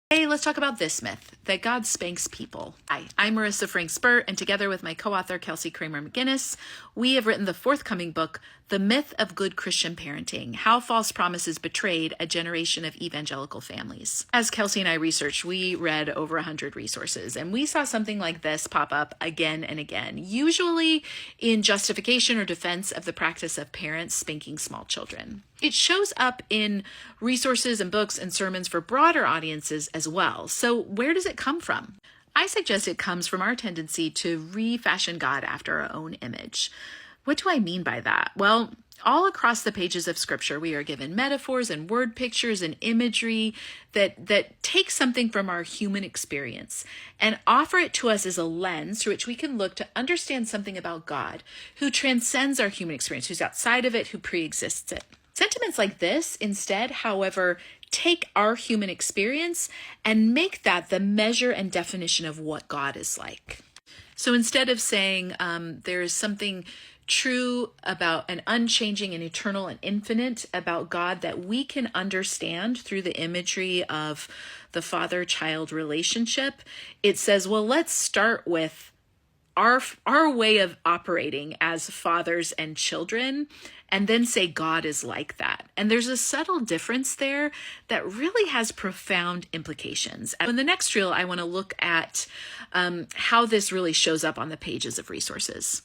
Hey, let's talk about this myth, that God spanks people. Hi, I'm Marissa Frank-Spurt, and together with my co-author, Kelsey Kramer McGinnis, we have written the forthcoming book, The Myth of Good Christian Parenting, How False Promises Betrayed a Generation of Evangelical Families. As Kelsey and I researched, we read over 100 resources, and we saw something like this pop up again and again, usually in justification or defense of the practice of parents spanking small children. It shows up in resources and books and sermons for broader audiences as well. So where does it come from? I suggest it comes from our tendency to refashion God after our own image. What do I mean by that? Well, all across the pages of Scripture, we are given metaphors and word pictures and imagery that take something from our human experience and offer it to us as a lens through which we can look to understand something about God, who transcends our human experience, who's outside of it, who pre-exists it. Sentiments like this, instead, however, take our human experience and make that the measure and definition of what God is like. So instead of saying there is something true about an unchanging and eternal and infinite about God that we can understand through the imagery of the father-child relationship, it says, well, let's start with our way of operating as fathers and children, and then say God is like that. And there's a subtle difference there that really has profound implications. And in the next reel, I want to look at how this really shows up on the pages of resources.